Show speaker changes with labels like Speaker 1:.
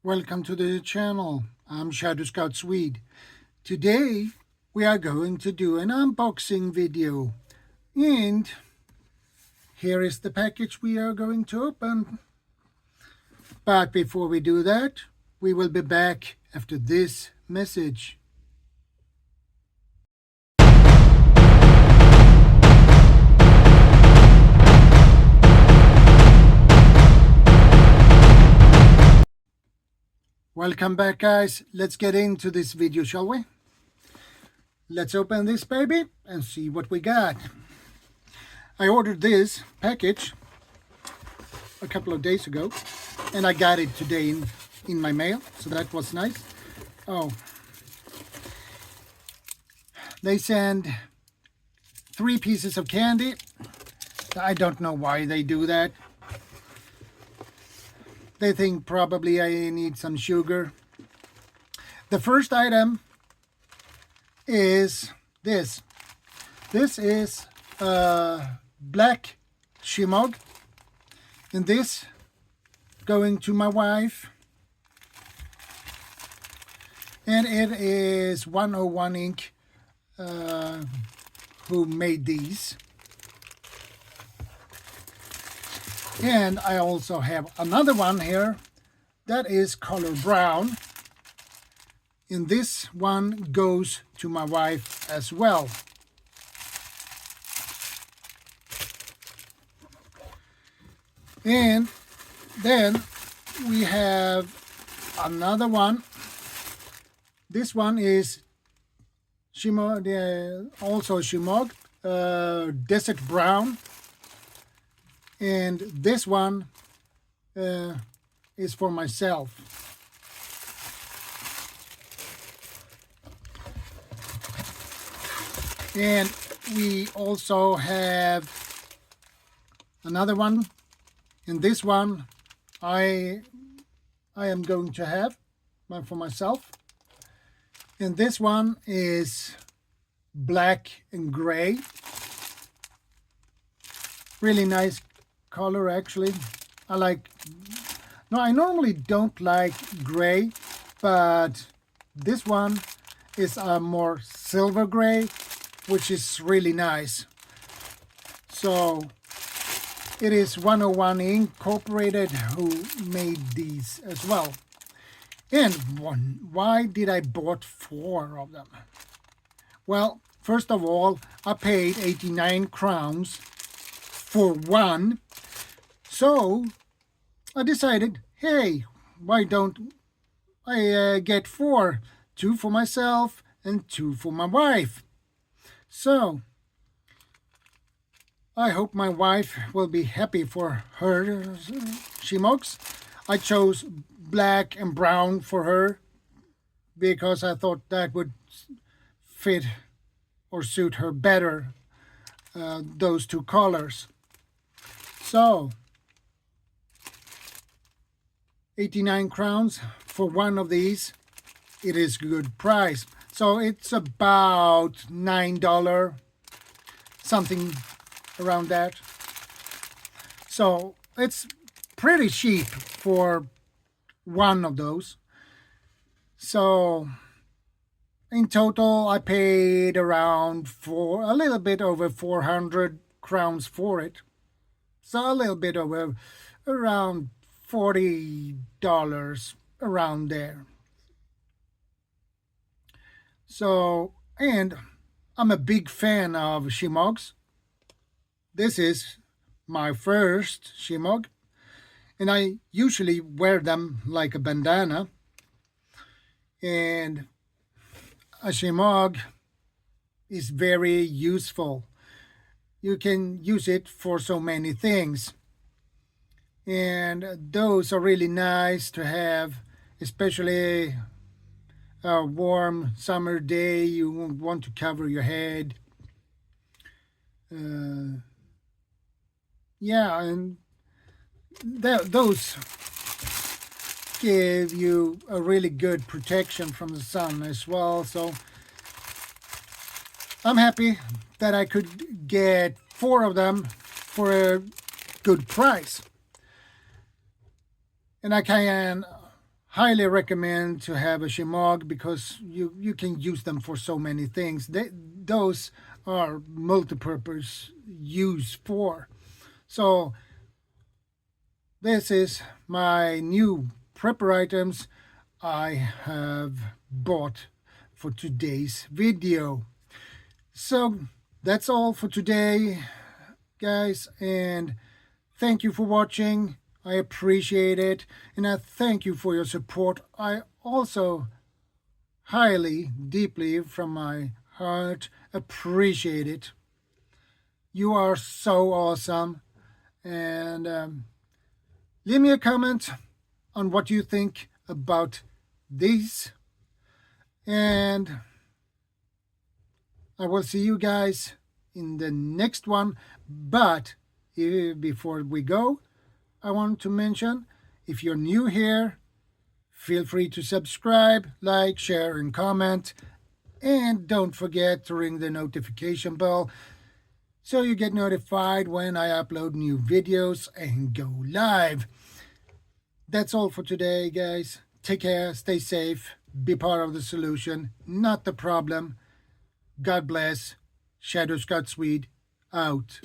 Speaker 1: Welcome to the channel. I'm ShadowScoutSwede. Today we are going to do an unboxing video, and here is the package we are going to open. But before we do that, we will be back after this message. Welcome back, guys. Let's get into this video, shall we? Let's open this baby and see what we got. I ordered this package a couple of days ago, and I got it today in my mail, so that was nice. Oh, they send 3 pieces of candy. I don't know why they do that. They think probably I need some sugar. The first item is this. This is black Shemagh, and this going to my wife. And it is 101 ink who made these. And I also have another one here that is color brown, and this one goes to my wife as well. And then we have another one. This one is Shemagh, also Shemagh, desert brown. And this one is for myself. And we also have another one. And this one I am going to have for myself. And this one is black and gray. Really nice color, actually. I normally don't like gray, but this one is a more silver gray, which is really nice. So it is 101 Incorporated who made these as well. And why did I bought 4 of them? Well, first of all, I paid 89 crowns for one. So I decided, hey, why don't I get 4? 2 for myself and 2 for my wife. So I hope my wife will be happy for her Shemaghs. I chose black and brown for her because I thought that would fit or suit her better, those 2 colors. So 89 crowns for one of these. It is a good price. So it's about $9, something around that. So it's pretty cheap for one of those. So in total, I paid around a little bit over 400 crowns for it. So a little bit over around $40 around there. So, and I'm a big fan of Shemaghs. This is my first Shemagh, and I usually wear them like a bandana. And a Shemagh is very useful. You can use it for so many things. And those are really nice to have, especially a warm summer day. You want to cover your head. Yeah, and those give you a really good protection from the sun as well. So I'm happy that I could get 4 of them for a good price. And I can highly recommend to have a Shemagh because you can use them for so many things. Those are multi-purpose use for. So this is my new prepper items I have bought for today's video. So that's all for today, guys, and thank you for watching. I appreciate it, and I thank you for your support. I also highly, deeply, from my heart, appreciate it. You are so awesome, and leave me a comment on what you think about these, and I will see you guys in the next one. But before we go, I want to mention, if you're new here, feel free to subscribe, like, share, and comment. And don't forget to ring the notification bell so you get notified when I upload new videos and go live. That's all for today, guys. Take care, stay safe, be part of the solution, not the problem. God bless. ShadowScoutSwede out.